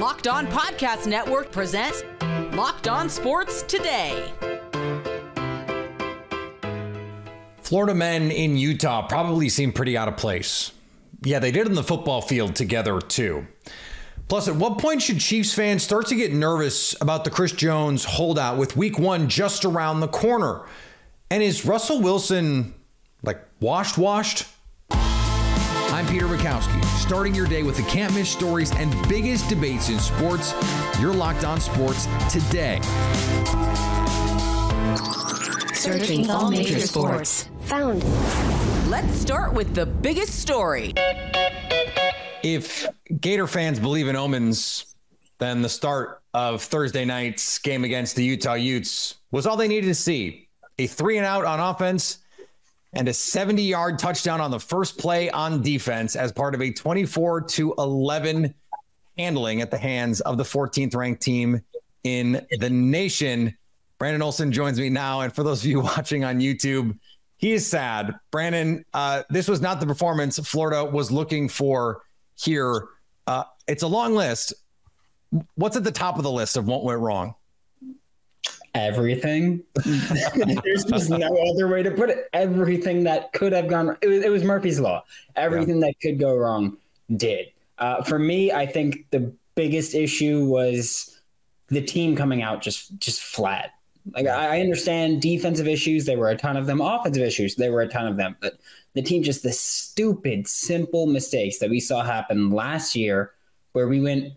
Locked On Podcast Network presents Locked On Sports Today. Florida men in Utah probably seem pretty out of place. Yeah, they did on the football field together too. Plus, at what point should Chiefs fans start to get nervous about the Chris Jones holdout with week 1 just around the corner? And is Russell Wilson washed? I'm Peter Bukowski, starting your day with the can't miss stories and biggest debates in sports. You're Locked On Sports Today. Searching all major sports. Found. Let's start with the biggest story. If Gator fans believe in omens, then the start of Thursday night's game against the Utah Utes was all they needed to see. A 3-and-out on offense and a 70-yard touchdown on the first play on defense as part of a 24-11 handling at the hands of the 14th ranked team in the nation. Brandon Olson joins me now. And for those of you watching on YouTube, he is sad. Brandon, this was not the performance Florida was looking for here. It's a long list. What's at the top of the list of what went wrong? Everything. There's just no other way to put it. Everything that could have gone wrong. It was Murphy's Law. Everything that could go wrong did. For me, I think the biggest issue was the team coming out just flat. I understand defensive issues. There were a ton of them. Offensive issues. There were a ton of them. But the team, just the stupid, simple mistakes that we saw happen last year where we went,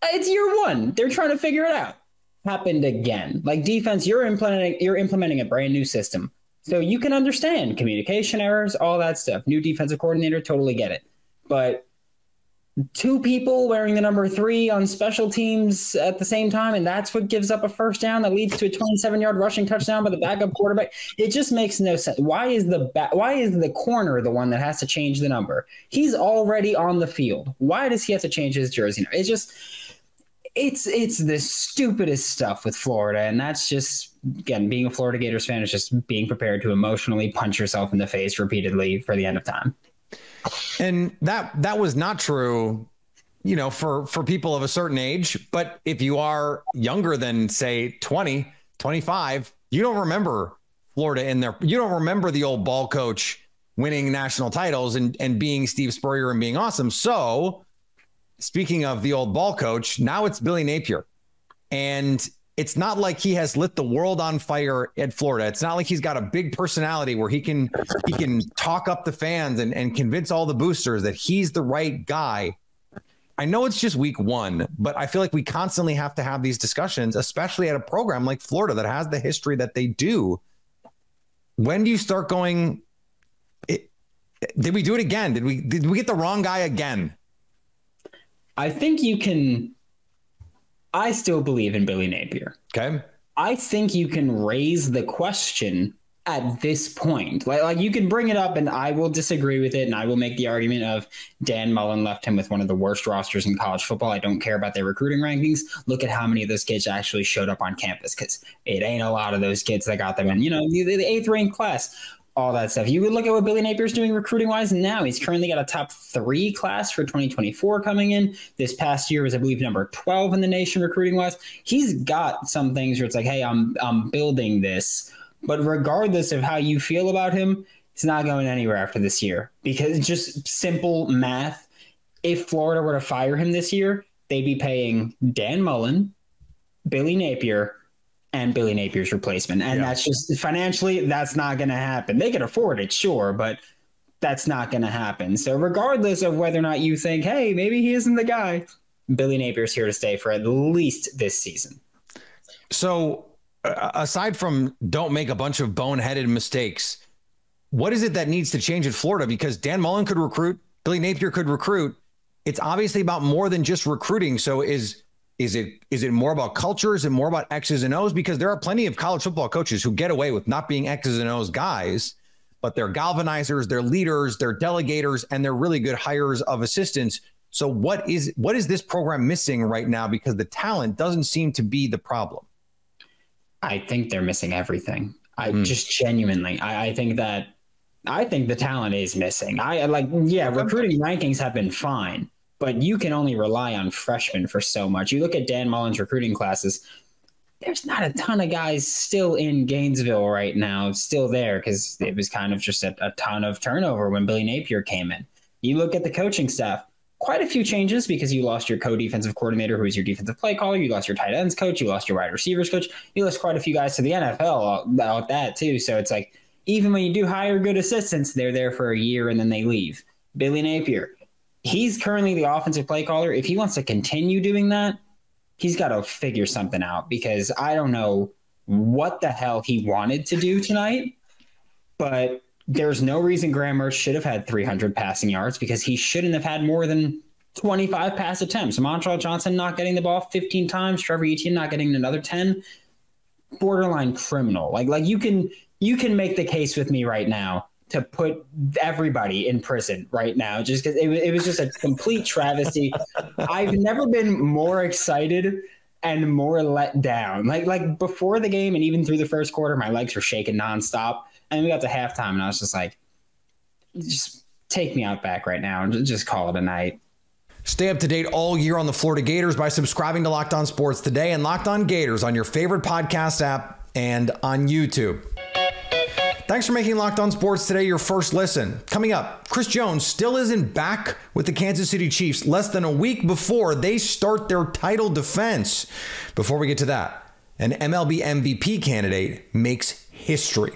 it's year 1. They're trying to figure it out. Happened again. Defense, you're implementing a brand new system. So you can understand communication errors, all that stuff. New defensive coordinator, totally get it. But 2 people wearing the number 3 on special teams at the same time, and that's what gives up a first down that leads to a 27-yard rushing touchdown by the backup quarterback. It just makes no sense. Why is the corner the one that has to change the number? He's already on the field. Why does he have to change his jersey? It's the stupidest stuff with Florida, and that's just, again, being a Florida Gators fan is just being prepared to emotionally punch yourself in the face repeatedly for the end of time. And that was not true, for people of a certain age. But if you are younger than, say, 20, 25, you don't remember Florida in there. You don't remember the old ball coach winning national titles and being Steve Spurrier and being awesome. So speaking of the old ball coach, now it's Billy Napier. And it's not like he has lit the world on fire at Florida. It's not like he's got a big personality where he can talk up the fans and convince all the boosters that he's the right guy. I know it's just week 1, but I feel like we constantly have to have these discussions, especially at a program like Florida that has the history that they do. When do you start going, did we do it again? Did we get the wrong guy again? I think you can. I still believe in Billy Napier. Okay. I think you can raise the question at this point. Like you can bring it up and I will disagree with it. And I will make the argument of Dan Mullen left him with one of the worst rosters in college football. I don't care about their recruiting rankings. Look at how many of those kids actually showed up on campus, because it ain't a lot of those kids that got them in, the 8th ranked class. All that stuff. You would look at what Billy Napier's doing recruiting-wise now. He's currently got a top 3 class for 2024 coming in. This past year was, I believe, number 12 in the nation recruiting-wise. He's got some things where it's like, hey, I'm building this. But regardless of how you feel about him, he's not going anywhere after this year. Because just simple math, if Florida were to fire him this year, they'd be paying Dan Mullen, Billy Napier, and Billy Napier's replacement. And that's just financially, that's not going to happen. They can afford it, sure, but that's not going to happen. So regardless of whether or not you think, hey, maybe he isn't the guy, Billy Napier's here to stay for at least this season. So aside from don't make a bunch of boneheaded mistakes, what is it that needs to change at Florida? Because Dan Mullen could recruit, Billy Napier could recruit. It's obviously about more than just recruiting. So is it more about culture? Is it more about X's and O's? Because there are plenty of college football coaches who get away with not being X's and O's guys, but they're galvanizers, they're leaders, they're delegators, and they're really good hires of assistants. So what is this program missing right now? Because the talent doesn't seem to be the problem. I think they're missing everything. Just genuinely, I think the talent is missing. Recruiting rankings have been fine. but you can only rely on freshmen for so much. You look at Dan Mullen's recruiting classes, there's not a ton of guys still in Gainesville right now, still there, because it was kind of just a ton of turnover when Billy Napier came in. You look at the coaching staff, quite a few changes because you lost your co-defensive coordinator, who was your defensive play caller. You lost your tight ends coach. You lost your wide receivers coach. You lost quite a few guys to the NFL about that too. So it's like, even when you do hire good assistants, they're there for a year and then they leave. Billy Napier, he's currently the offensive play caller. If he wants to continue doing that, he's got to figure something out, because I don't know what the hell he wanted to do tonight, but there's no reason Graham Mertz should have had 300 passing yards, because he shouldn't have had more than 25 pass attempts. Montrell Johnson not getting the ball 15 times, Trevor Etienne not getting another 10. Borderline criminal. Like you can make the case with me right now to put everybody in prison right now, just because it was just a complete travesty. I've never been more excited and more let down. Like before the game and even through the first quarter, my legs were shaking nonstop. And we got to halftime, and I was just like, just take me out back right now and just call it a night. Stay up to date all year on the Florida Gators by subscribing to Locked On Sports Today and Locked On Gators on your favorite podcast app and on YouTube. Thanks for making Locked On Sports Today your first listen. Coming up, Chris Jones still isn't back with the Kansas City Chiefs less than a week before they start their title defense. Before we get to that, an MLB MVP candidate makes history.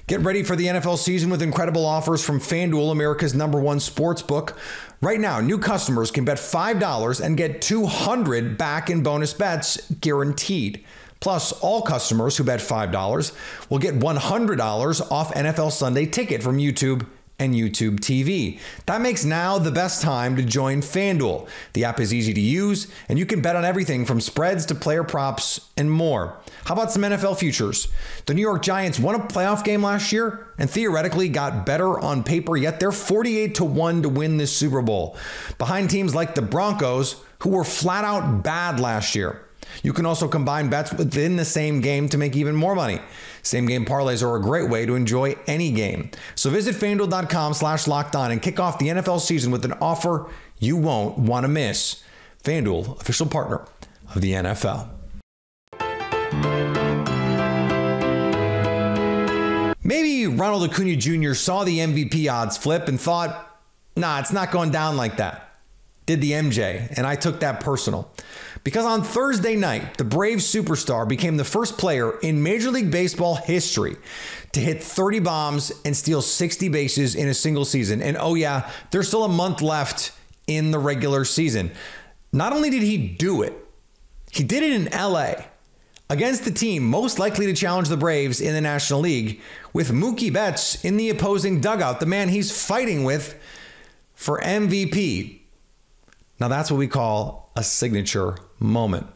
Get ready for the NFL season with incredible offers from FanDuel, America's #1 sports book. Right now, new customers can bet $5 and get $200 back in bonus bets, guaranteed. Plus, all customers who bet $5 will get $100 off NFL Sunday Ticket from YouTube and YouTube TV. That makes now the best time to join FanDuel. The app is easy to use, and you can bet on everything from spreads to player props and more. How about some NFL futures? The New York Giants won a playoff game last year and theoretically got better on paper, yet they're 48-1 to win this Super Bowl, behind teams like the Broncos, who were flat out bad last year. You can also combine bets within the same game to make even more money. Same game parlays are a great way to enjoy any game. So visit FanDuel.com/lockedon and kick off the NFL season with an offer you won't want to miss. FanDuel, official partner of the NFL. Maybe Ronald Acuna Jr. saw the MVP odds flip and thought, nah, it's not going down like that. Did the MJ, and I took that personal. Because on Thursday night, the Braves superstar became the first player in Major League Baseball history to hit 30 bombs and steal 60 bases in a single season. And oh yeah, there's still a month left in the regular season. Not only did he do it, he did it in LA against the team most likely to challenge the Braves in the National League, with Mookie Betts in the opposing dugout, the man he's fighting with for MVP. Now that's what we call a signature moment.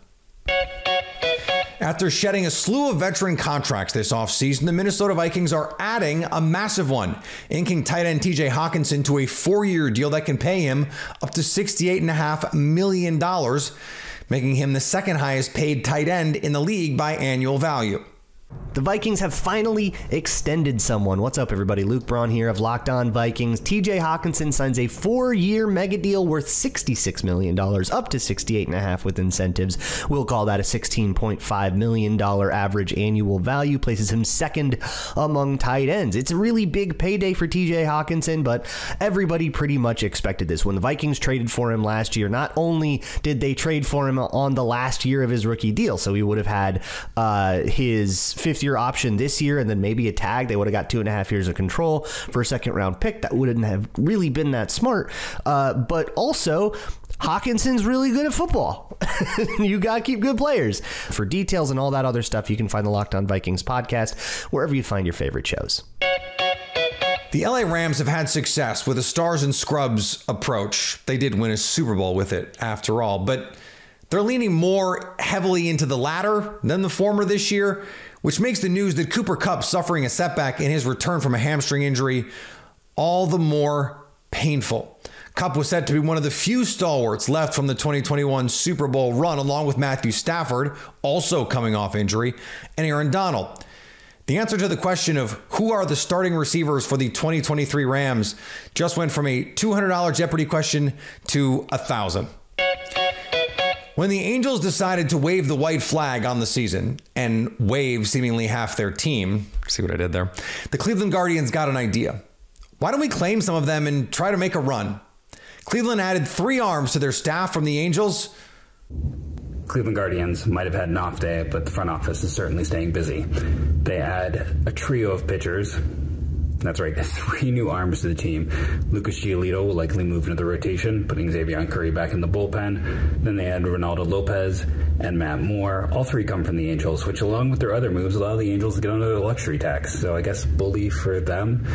After shedding a slew of veteran contracts this offseason, the Minnesota Vikings are adding a massive one, inking tight end TJ Hockenson to a 4-year deal that can pay him up to $68.5 million, making him the second highest paid tight end in the league by annual value. The Vikings have finally extended someone. What's up, everybody? Luke Braun here of Locked On Vikings. TJ Hockenson signs a 4-year mega deal worth $66 million, up to $68.5 with incentives. We'll call that a $16.5 million average annual value, places him second among tight ends. It's a really big payday for TJ Hockenson, but everybody pretty much expected this. When the Vikings traded for him last year, not only did they trade for him on the last year of his rookie deal, so he would have had his 5th-year option this year and then maybe a tag. They would have got 2.5 years of control for a second-round pick. That wouldn't have really been that smart. But also, Hawkinson's really good at football. You got to keep good players. For details and all that other stuff, you can find the Locked On Vikings podcast wherever you find your favorite shows. The LA Rams have had success with a stars and scrubs approach. They did win a Super Bowl with it, after all, but they're leaning more heavily into the latter than the former this year, which makes the news that Cooper Kupp suffering a setback in his return from a hamstring injury all the more painful. Kupp was set to be one of the few stalwarts left from the 2021 Super Bowl run, along with Matthew Stafford, also coming off injury, and Aaron Donald. The answer to the question of who are the starting receivers for the 2023 Rams just went from a $200 Jeopardy question to $1,000. When the Angels decided to wave the white flag on the season and waive seemingly half their team, see what I did there, the Cleveland Guardians got an idea. Why don't we claim some of them and try to make a run? Cleveland added 3 arms to their staff from the Angels. Cleveland Guardians might have had an off day, but the front office is certainly staying busy. They add a trio of pitchers. That's right, 3 new arms to the team. Lucas Giolito will likely move into the rotation, putting Xavier Curry back in the bullpen. Then they add Ronaldo Lopez and Matt Moore. All 3 come from the Angels, which along with their other moves allow the Angels to get under the luxury tax. So I guess bully for them.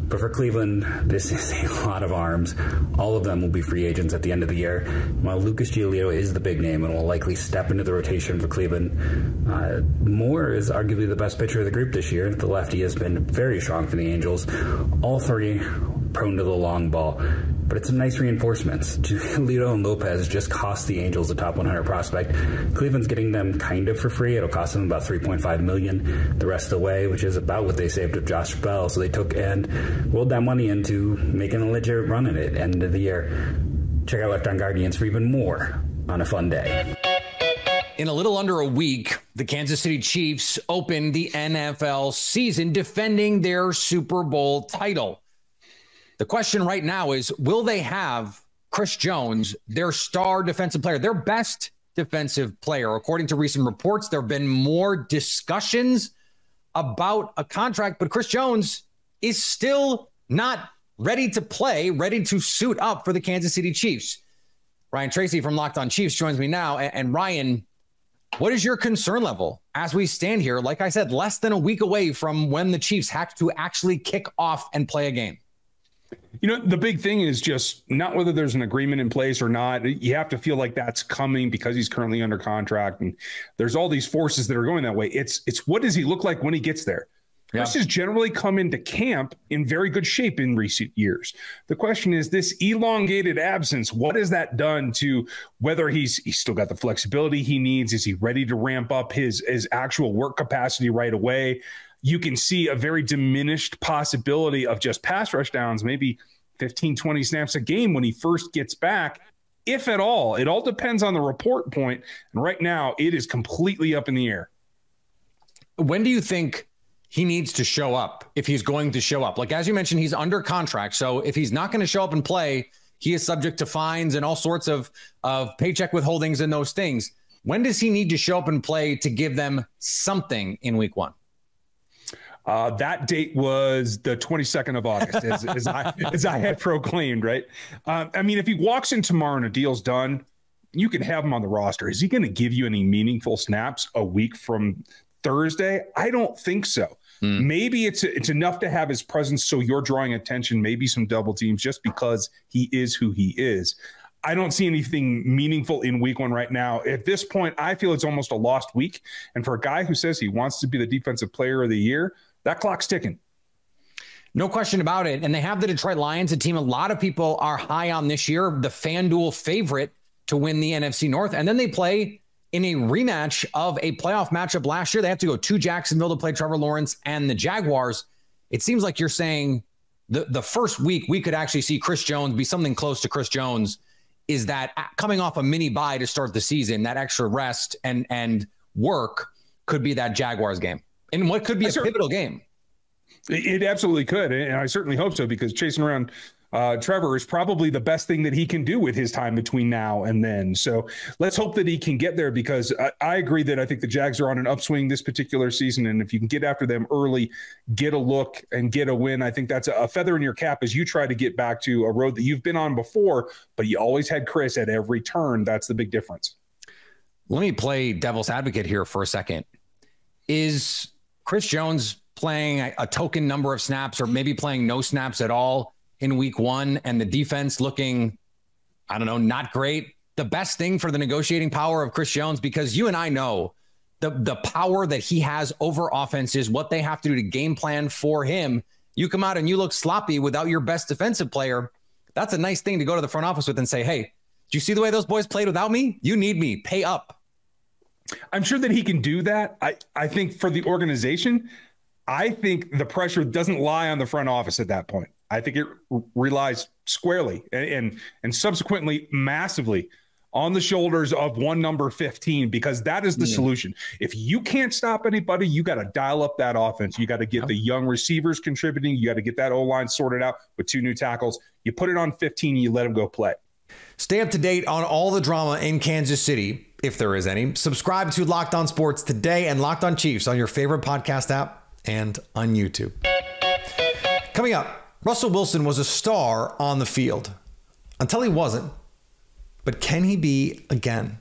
But for Cleveland, this is a lot of arms. All of them will be free agents at the end of the year. While Lucas Giolito is the big name and will likely step into the rotation for Cleveland, Moore is arguably the best pitcher of the group this year. The lefty has been very strong for the Angels. All 3 prone to the long ball, but it's some nice reinforcements. Giolito and Lopez just cost the Angels a top 100 prospect. Cleveland's getting them kind of for free. It'll cost them about $3.5 million the rest of the way, which is about what they saved with Josh Bell. So they took and rolled that money into making a legit run at it end of the year. Check out Locked On Guardians for even more on a fun day. In a little under a week, the Kansas City Chiefs opened the NFL season defending their Super Bowl title. The question right now is, will they have Chris Jones, their star defensive player, their best defensive player? According to recent reports, there have been more discussions about a contract, but Chris Jones is still not ready to play, ready to suit up for the Kansas City Chiefs. Ryan Tracy from Locked On Chiefs joins me now. And Ryan, what is your concern level as we stand here, like I said, less than a week away from when the Chiefs have to actually kick off and play a game? You know, the big thing is just not whether there's an agreement in place or not. You have to feel like that's coming because he's currently under contract. And there's all these forces that are going that way. It's what does he look like when he gets there? Yeah. Chris has generally come into camp in very good shape in recent years. The question is this elongated absence. What has that done to whether he's still got the flexibility he needs? Is he ready to ramp up his actual work capacity right away? You can see a very diminished possibility of just pass rush downs, maybe 15, 20 snaps a game when he first gets back, if at all. It all depends on the report point. And right now it is completely up in the air. When do you think he needs to show up, if he's going to show up? Like, as you mentioned, he's under contract. So if he's not going to show up and play, he is subject to fines and all sorts of paycheck withholdings and those things. When does he need to show up and play to give them something in week 1? That date was the 22nd of August, as I had proclaimed, right? I mean, if he walks in tomorrow and a deal's done, you can have him on the roster. Is he going to give you any meaningful snaps a week from Thursday? I don't think so. Maybe it's enough to have his presence so you're drawing attention, maybe some double teams just because he is who he is. I don't see anything meaningful in week 1 right now. At this point, I feel it's almost a lost week. And for a guy who says he wants to be the defensive player of the year, that clock's ticking. No question about it. And they have the Detroit Lions, a team a lot of people are high on this year, the FanDuel favorite to win the NFC North. And then they play in a rematch of a playoff matchup last year. They have to go to Jacksonville to play Trevor Lawrence and the Jaguars. It seems like you're saying the first week we could actually see Chris Jones be something close to Chris Jones. Is that coming off a mini bye to start the season, that extra rest and work could be that Jaguars game, and what could be a pivotal game. It absolutely could, and I certainly hope so, because chasing around Trevor is probably the best thing that he can do with his time between now and then. So let's hope that he can get there, because I agree that I think the Jags are on an upswing this particular season. And if you can get after them early, get a look and get a win, I think that's a feather in your cap as you try to get back to a road that you've been on before, but you always had Chris at every turn. That's the big difference. Let me play devil's advocate here for a second. Is Chris Jones playing a token number of snaps, or maybe playing no snaps at all in week 1, and the defense looking, I don't know, not great, the best thing for the negotiating power of Chris Jones? Because you and I know the power that he has over offenses, what they have to do to game plan for him. You come out and you look sloppy without your best defensive player. That's a nice thing to go to the front office with and say, hey, do you see the way those boys played without me? You need me. Pay up. I'm sure that he can do that. I think for the organization, I think the pressure doesn't lie on the front office at that point. I think it relies squarely and subsequently massively on the shoulders of one number 15, because that is the solution. If you can't stop anybody, you got to dial up that offense. You got to get the young receivers contributing. You got to get that O-line sorted out with 2 new tackles. You put it on 15 and you let them go play. Stay up to date on all the drama in Kansas City, if there is any. Subscribe to Locked On Sports today and Locked On Chiefs on your favorite podcast app and on YouTube. Coming up, Russell Wilson was a star on the field until he wasn't. But can he be again?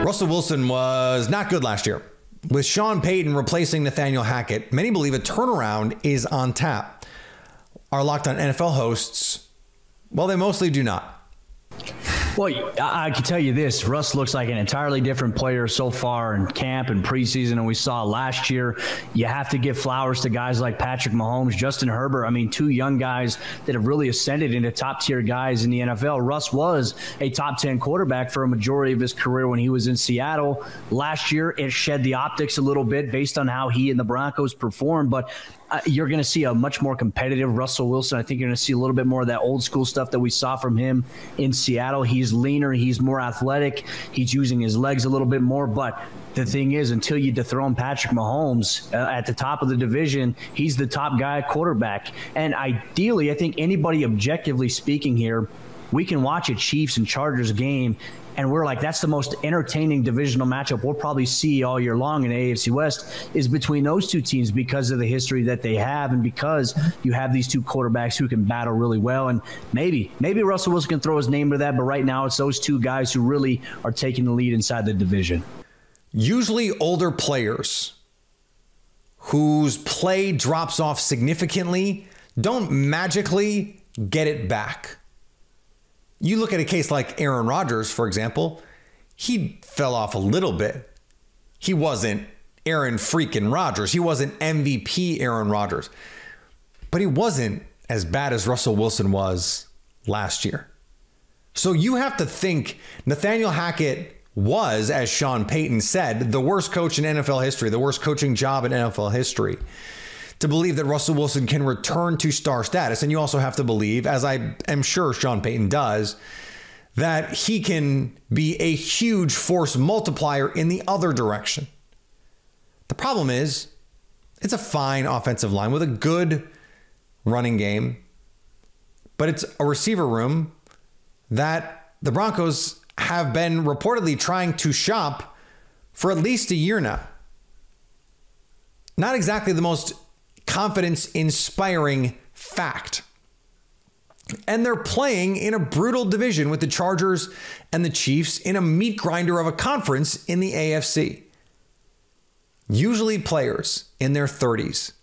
Russell Wilson was not good last year. With Sean Payton replacing Nathaniel Hackett, many believe a turnaround is on tap. Our Locked On NFL hosts, well, they mostly do not. Well, I can tell you this, Russ looks like an entirely different player so far in camp and preseason than we saw last year. You have to give flowers to guys like Patrick Mahomes, Justin Herbert. I mean, 2 young guys that have really ascended into top-tier guys in the NFL. Russ was a top 10 quarterback for a majority of his career when he was in Seattle. Last year, it shed the optics a little bit based on how he and the Broncos performed, but you're going to see a much more competitive Russell Wilson. I think you're going to see a little bit more of that old school stuff that we saw from him in Seattle. He's leaner. He's more athletic. He's using his legs a little bit more. But the thing is, until you dethrone Patrick Mahomes at the top of the division, he's the top guy at quarterback. And ideally, I think anybody objectively speaking here, we can watch a Chiefs and Chargers game and we're like, that's the most entertaining divisional matchup we'll probably see all year long in the AFC West is between those 2 teams because of the history that they have and because you have these 2 quarterbacks who can battle really well. And maybe Russell Wilson can throw his name to that, but right now it's those 2 guys who really are taking the lead inside the division. Usually older players whose play drops off significantly don't magically get it back. You look at a case like Aaron Rodgers, for example, he fell off a little bit. He wasn't Aaron freaking Rodgers. He wasn't MVP Aaron Rodgers. But he wasn't as bad as Russell Wilson was last year. So you have to think Nathaniel Hackett was, as Sean Payton said, the worst coach in NFL history, the worst coaching job in NFL history, to believe that Russell Wilson can return to star status. And you also have to believe, as I am sure Sean Payton does, that he can be a huge force multiplier in the other direction. The problem is, it's a fine offensive line with a good running game, but it's a receiver room that the Broncos have been reportedly trying to shop for at least a year now. Not exactly the most confidence-inspiring fact. And they're playing in a brutal division with the Chargers and the Chiefs in a meat grinder of a conference in the AFC. Usually players in their 30s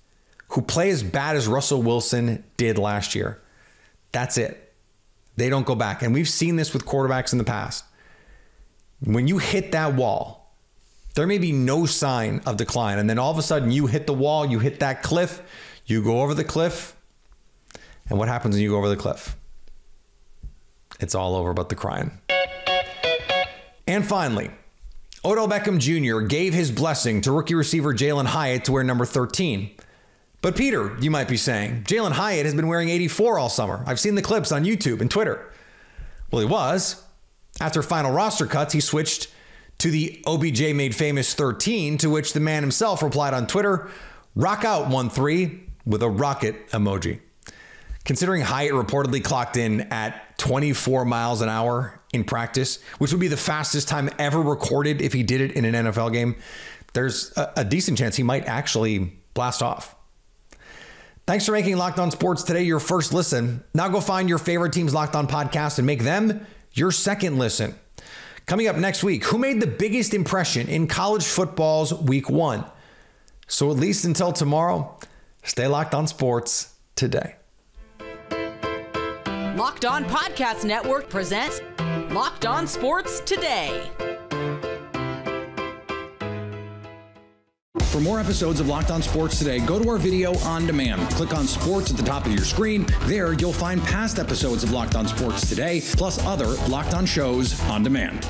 who play as bad as Russell Wilson did last year. That's it. They don't go back. And we've seen this with quarterbacks in the past. When you hit that wall, there may be no sign of decline. And then all of a sudden you hit the wall, you hit that cliff, you go over the cliff. And what happens when you go over the cliff? It's all over but the crying. And finally, Odell Beckham Jr. gave his blessing to rookie receiver Jalen Hyatt to wear number 13. But Peter, you might be saying, Jalen Hyatt has been wearing 84 all summer. I've seen the clips on YouTube and Twitter. Well, he was. After final roster cuts, he switched to the OBJ made famous 13, to which the man himself replied on Twitter, "Rock out 1-3" with a rocket emoji. Considering Hyatt reportedly clocked in at 24 miles an hour in practice, which would be the fastest time ever recorded if he did it in an NFL game, there's a decent chance he might actually blast off. Thanks for making Locked On Sports today your first listen. Now go find your favorite team's Locked On podcast and make them your second listen. Coming up next week, who made the biggest impression in college football's week 1? So at least until tomorrow, stay locked on sports today. Locked On Podcast Network presents Locked On Sports Today. For more episodes of Locked On Sports Today, go to our video on demand. Click on Sports at the top of your screen. There, you'll find past episodes of Locked On Sports Today, plus other Locked On shows on demand.